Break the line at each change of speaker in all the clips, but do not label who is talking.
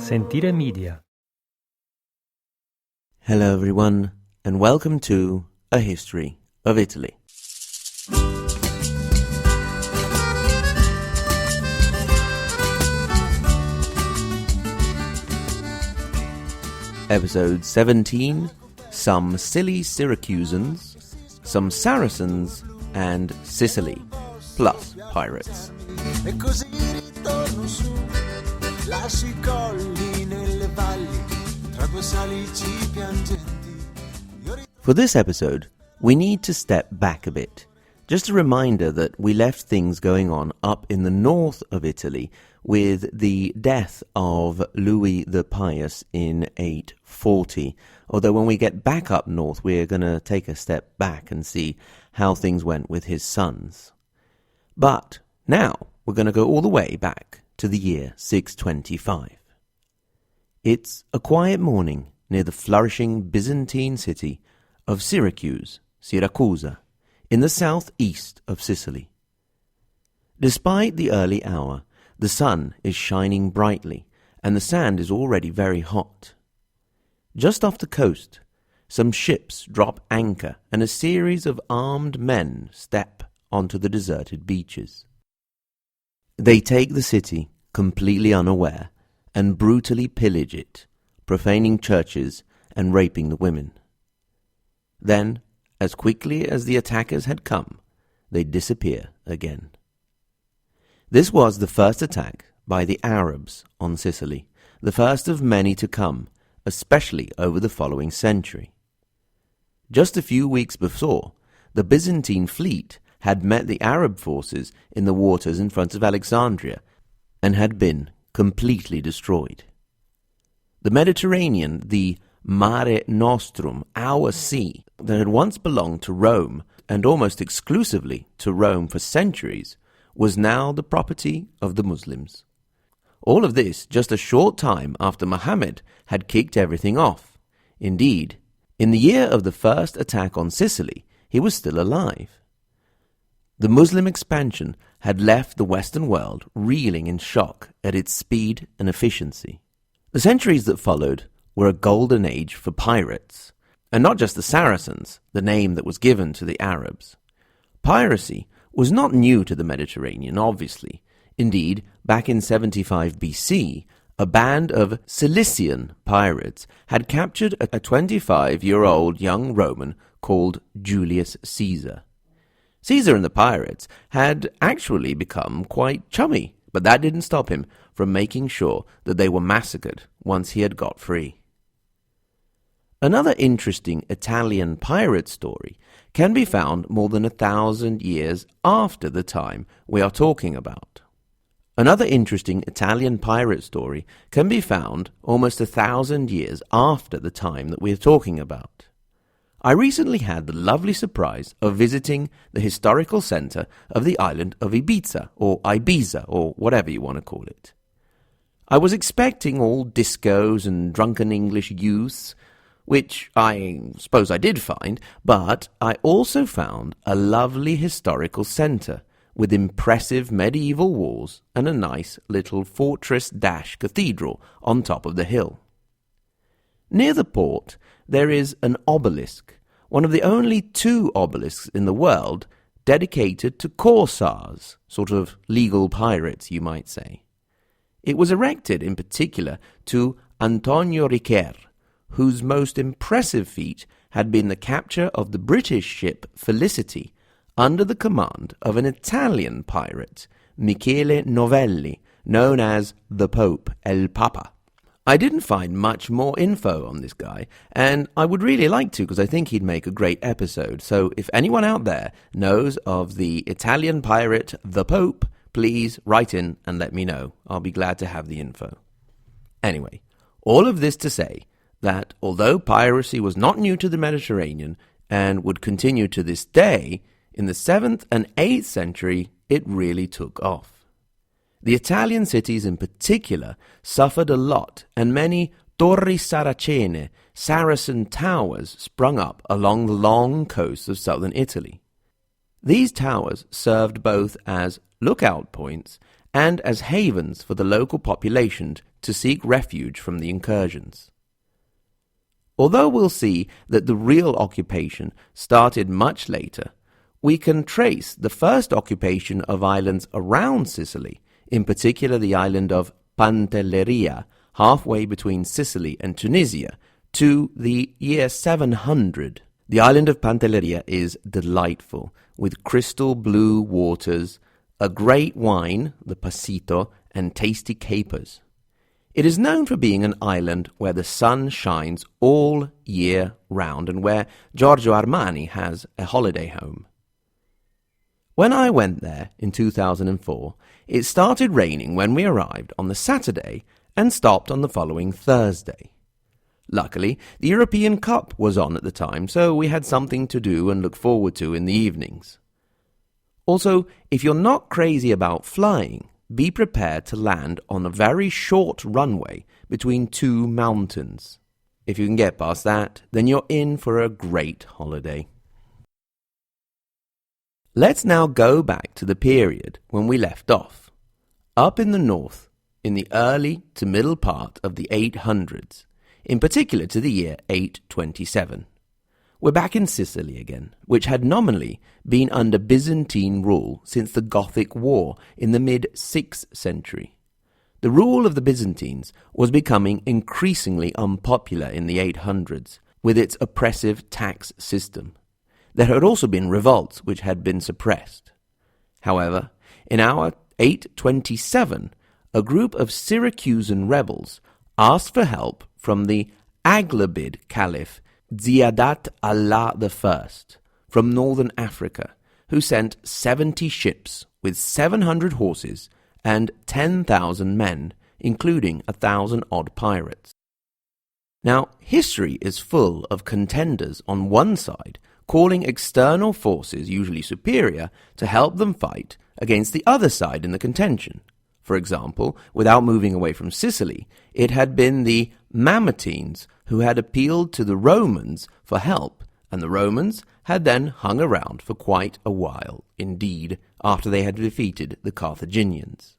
Sentire Media.
Hello everyone, and welcome to A History of Italy. Episode 17, some silly Syracusans, some Saracens and Sicily, plus pirates. For this episode, we need to step back a bit. Just a reminder that we left things going on up in the north of Italy with the death of Louis the Pious in 840. Although when we get back up north, we're going to take a step back and see how things went with his sons. But now we're going to go all the way back to the year 625. It's a quiet morning near the flourishing Byzantine city of Syracuse, Siracusa, in the southeast of Sicily. Despite the early hour, the sun is shining brightly and the sand is already very hot. Just off the coast, some ships drop anchor and a series of armed men step onto the deserted beaches. They take the city completely unaware and brutally pillage it, profaning churches and raping the women. Then, as quickly as the attackers had come, they disappear again. This was the first attack by the Arabs on Sicily, the first of many to come, especially over the following century. Just a few weeks before, the Byzantine fleet had met the Arab forces in the waters in front of Alexandria and had been completely destroyed. The Mediterranean, the Mare Nostrum, our sea, that had once belonged to Rome, and almost exclusively to Rome for centuries, was now the property of the Muslims. All of this just a short time after Muhammad had kicked everything off. Indeed, in the year of the first attack on Sicily, he was still alive. The Muslim expansion had left the Western world reeling in shock at its speed and efficiency. The centuries that followed were a golden age for pirates, and not just the Saracens, the name that was given to the Arabs. Piracy was not new to the Mediterranean, obviously. Indeed, back in 75 BC, a band of Cilician pirates had captured a 25-year-old young Roman called Julius Caesar. Caesar and the pirates had actually become quite chummy, but that didn't stop him from making sure that they were massacred once he had got free. Another interesting Italian pirate story can be found more than 1,000 years after the time we are talking about. Another interesting Italian pirate story can be found almost 1,000 years after the time that we are talking about. I recently had the lovely surprise of visiting the historical center of the island of Ibiza, or whatever you want to call it. I was expecting all discos and drunken English youths, which I suppose I did find, but I also found a lovely historical center with impressive medieval walls and a nice little fortress-cathedral on top of the hill. Near the port, there is an obelisk, one of the only 2 obelisks in the world dedicated to corsairs, sort of legal pirates, you might say. It was erected in particular to Antonio Riquer, whose most impressive feat had been the capture of the British ship Felicity under the command of an Italian pirate, Michele Novelli, known as the Pope, El Papa. I didn't find much more info on this guy, and I would really like to because I think he'd make a great episode. So if anyone out there knows of the Italian pirate, the Pope, please write in and let me know. I'll be glad to have the info. Anyway, all of this to say that although piracy was not new to the Mediterranean and would continue to this day, in the 7th and 8th century it really took off. The Italian cities in particular suffered a lot, and many Torri Saracene, Saracen towers, sprung up along the long coasts of southern Italy. These towers served both as lookout points and as havens for the local population to seek refuge from the incursions. Although we'll see that the real occupation started much later, we can trace the first occupation of islands around Sicily, in particular the island of Pantelleria, halfway between Sicily and Tunisia, to the year 700. The island of Pantelleria is delightful, with crystal blue waters, a great wine, the passito, and tasty capers. It is known for being an island where the sun shines all year round and where Giorgio Armani has a holiday home. When I went there in 2004, it started raining when we arrived on the Saturday and stopped on the following Thursday. Luckily, the European Cup was on at the time, so we had something to do and look forward to in the evenings. Also, if you're not crazy about flying, be prepared to land on a very short runway between two mountains. If you can get past that, then you're in for a great holiday. Let's now go back to the period when we left off. Up in the north, in the early to middle part of the 800s, in particular to the year 827. We're back in Sicily again, which had nominally been under Byzantine rule since the Gothic War in the mid-6th century. The rule of the Byzantines was becoming increasingly unpopular in the 800s, with its oppressive tax system. There had also been revolts which had been suppressed. However, in our 827, a group of Syracusan rebels asked for help from the Aghlabid Caliph Ziyadat Allah I from northern Africa, who sent 70 ships with 700 horses and 10,000 men, including 1,000-odd pirates. Now, history is full of contenders on one side calling external forces, usually superior, to help them fight against the other side in the contention. For example, without moving away from Sicily, it had been the Mamertines who had appealed to the Romans for help, and the Romans had then hung around for quite a while, indeed, after they had defeated the Carthaginians.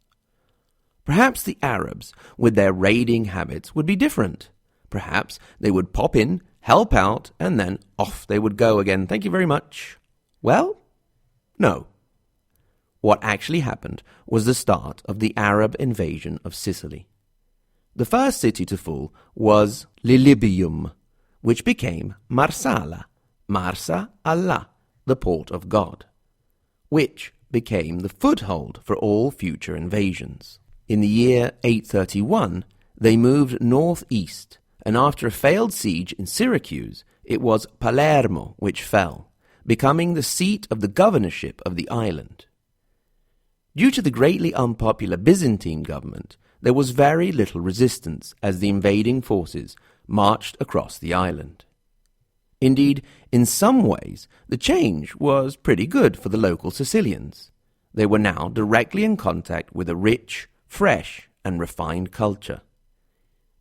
Perhaps the Arabs, with their raiding habits, would be different. Perhaps they would pop in, help out, and then off they would go again. Thank you very much. Well, no. What actually happened was the start of the Arab invasion of Sicily. The first city to fall was Lilybium, which became Marsala, Marsa Allah, the port of God, which became the foothold for all future invasions. In the year 831, they moved northeast, and after a failed siege in Syracuse, it was Palermo which fell, becoming the seat of the governorship of the island. Due to the greatly unpopular Byzantine government, there was very little resistance as the invading forces marched across the island. Indeed, in some ways, the change was pretty good for the local Sicilians. They were now directly in contact with a rich, fresh, and refined culture.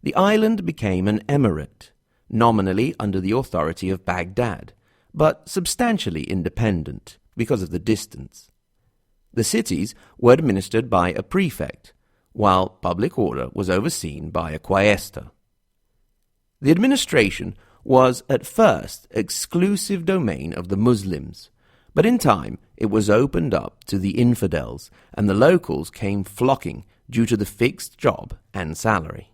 The island became an emirate, nominally under the authority of Baghdad, but substantially independent because of the distance. The cities were administered by a prefect, while public order was overseen by a quaestor. The administration was at first exclusive domain of the Muslims, but in time it was opened up to the infidels, and the locals came flocking due to the fixed job and salary.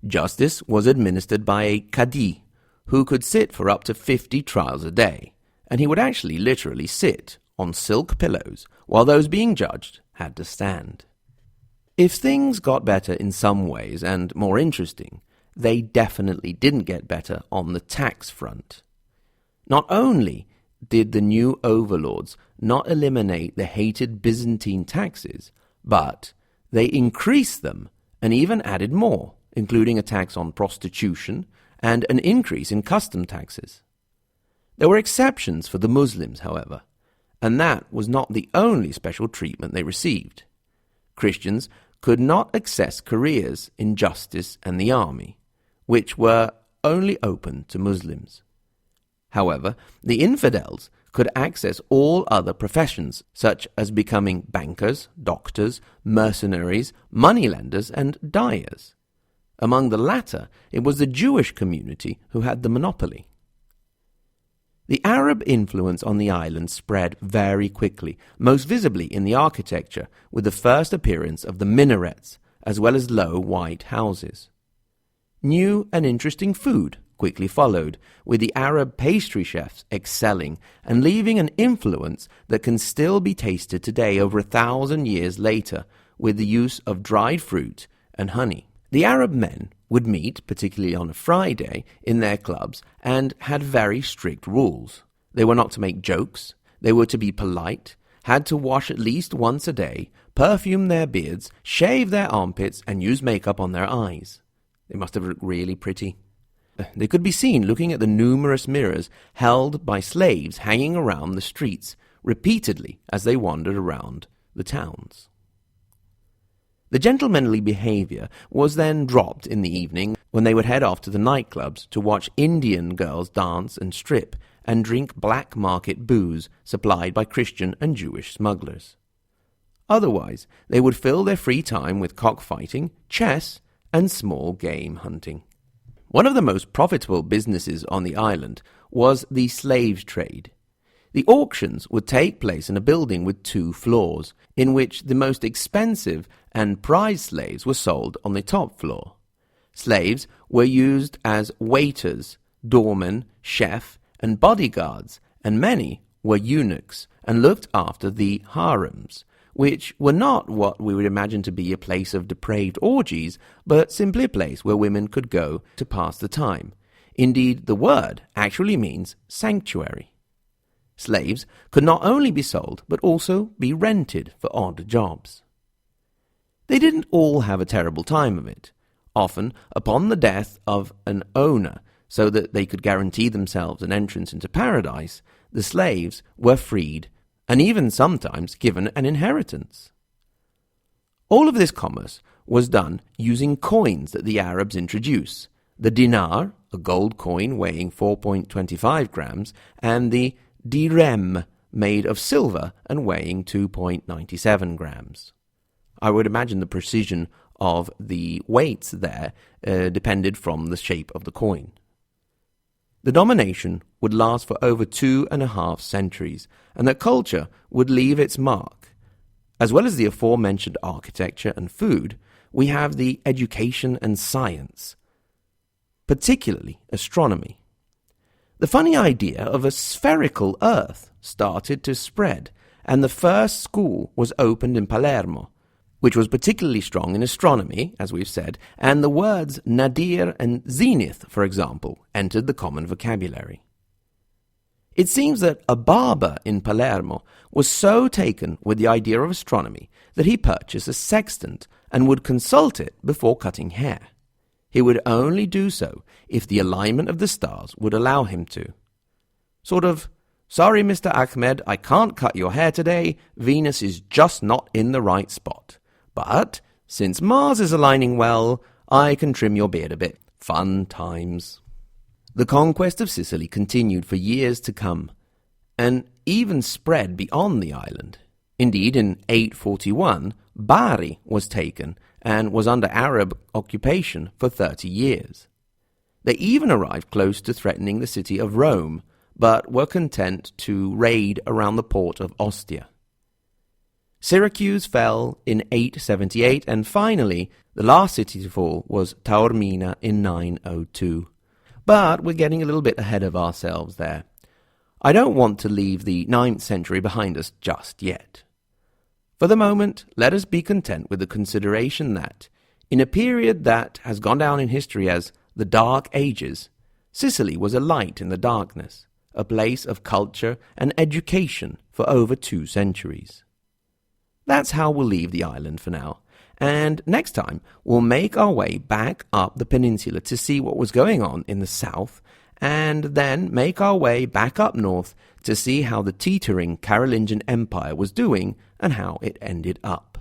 Justice was administered by a qadi, who could sit for up to 50 trials a day, and he would actually literally sit on silk pillows while those being judged had to stand. If things got better in some ways and more interesting, they definitely didn't get better on the tax front. Not only did the new overlords not eliminate the hated Byzantine taxes, but they increased them and even added more, including a tax on prostitution and an increase in custom taxes. There were exceptions for the Muslims, however, and that was not the only special treatment they received. Christians could not access careers in justice and the army, which were only open to Muslims. However, the infidels could access all other professions, such as becoming bankers, doctors, mercenaries, moneylenders, and dyers. Among the latter, it was the Jewish community who had the monopoly. The Arab influence on the island spread very quickly, most visibly in the architecture, with the first appearance of the minarets, as well as low white houses. New and interesting food quickly followed, with the Arab pastry chefs excelling and leaving an influence that can still be tasted today over 1,000 years later, with the use of dried fruit and honey. The Arab men would meet, particularly on a Friday, in their clubs and had very strict rules. They were not to make jokes, they were to be polite, had to wash at least once a day, perfume their beards, shave their armpits, and use makeup on their eyes. They must have looked really pretty. They could be seen looking at the numerous mirrors held by slaves hanging around the streets repeatedly as they wandered around the towns. The gentlemanly behavior was then dropped in the evening when they would head off to the nightclubs to watch Indian girls dance and strip and drink black market booze supplied by Christian and Jewish smugglers. Otherwise, they would fill their free time with cockfighting, chess, and small game hunting. One of the most profitable businesses on the island was the slave trade. The auctions would take place in a building with 2 floors, in which the most expensive and prized slaves were sold on the top floor. Slaves were used as waiters, doormen, chef, and bodyguards, and many were eunuchs and looked after the harems, which were not what we would imagine to be a place of depraved orgies, but simply a place where women could go to pass the time. Indeed, the word actually means sanctuary. Slaves could not only be sold, but also be rented for odd jobs. They didn't all have a terrible time of it. Often, upon the death of an owner, so that they could guarantee themselves an entrance into paradise, the slaves were freed, and even sometimes given an inheritance. All of this commerce was done using coins that the Arabs introduce: the dinar, a gold coin weighing 4.25 grams, and the dirhem, made of silver and weighing 2.97 grams. I would imagine the precision of the weights there depended from the shape of the coin. The domination would last for over 2.5 centuries, and the culture would leave its mark. As well as the aforementioned architecture and food, we have the education and science, particularly astronomy. The funny idea of a spherical Earth started to spread, and the first school was opened in Palermo, which was particularly strong in astronomy, as we've said, and the words nadir and zenith, for example, entered the common vocabulary. It seems that a barber in Palermo was so taken with the idea of astronomy that he purchased a sextant and would consult it before cutting hair. He would only do so if the alignment of the stars would allow him to. Sort of, sorry, Mr. Ahmed, I can't cut your hair today. Venus is just not in the right spot. But since Mars is aligning well, I can trim your beard a bit. Fun times. The conquest of Sicily continued for years to come, and even spread beyond the island. Indeed, in 841, Bari was taken and was under Arab occupation for 30 years. They even arrived close to threatening the city of Rome, but were content to raid around the port of Ostia. Syracuse fell in 878, and finally, the last city to fall was Taormina in 902. But we're getting a little bit ahead of ourselves there. I don't want to leave the 9th century behind us just yet. For the moment, let us be content with the consideration that, in a period that has gone down in history as the Dark Ages, Sicily was a light in the darkness, a place of culture and education for over 2 centuries. That's how we'll leave the island for now, and next time we'll make our way back up the peninsula to see what was going on in the south, and then make our way back up north to see how the teetering Carolingian Empire was doing and how it ended up.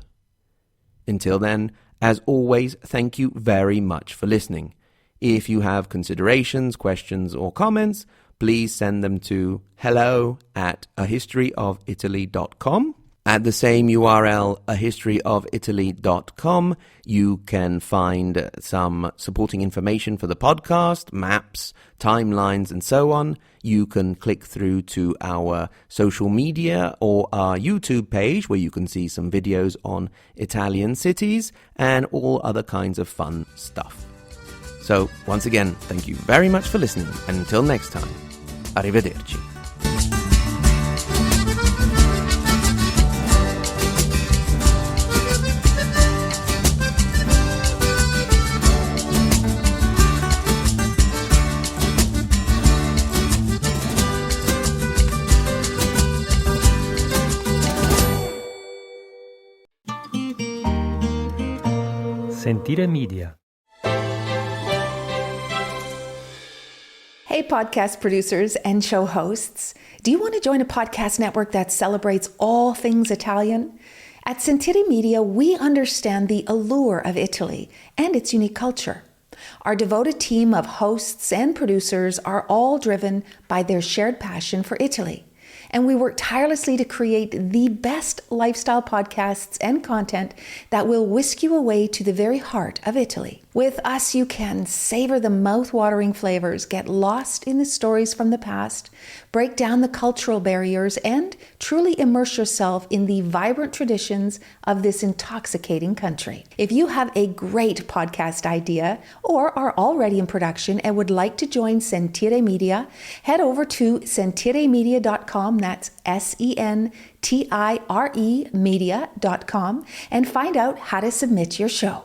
Until then, as always, thank you very much for listening. If you have considerations, questions, or comments, please send them to hello@ahistoryofitaly.com. At the same URL, ahistoryofitaly.com, you can find some supporting information for the podcast, maps, timelines, and so on. You can click through to our social media or our YouTube page where you can see some videos on Italian cities and all other kinds of fun stuff. So, once again, thank you very much for listening. And until next time, arrivederci.
Sentire Media.
Hey, podcast producers and show hosts. Do you want to join a podcast network that celebrates all things Italian? At Sentire Media, we understand the allure of Italy and its unique culture. Our devoted team of hosts and producers are all driven by their shared passion for Italy. And we work tirelessly to create the best lifestyle podcasts and content that will whisk you away to the very heart of Italy. With us, you can savor the mouth-watering flavors, get lost in the stories from the past, break down the cultural barriers, and truly immerse yourself in the vibrant traditions of this intoxicating country. If you have a great podcast idea or are already in production and would like to join Sentire Media, head over to sentiremedia.com, that's SENTIRE media.com, and find out how to submit your show.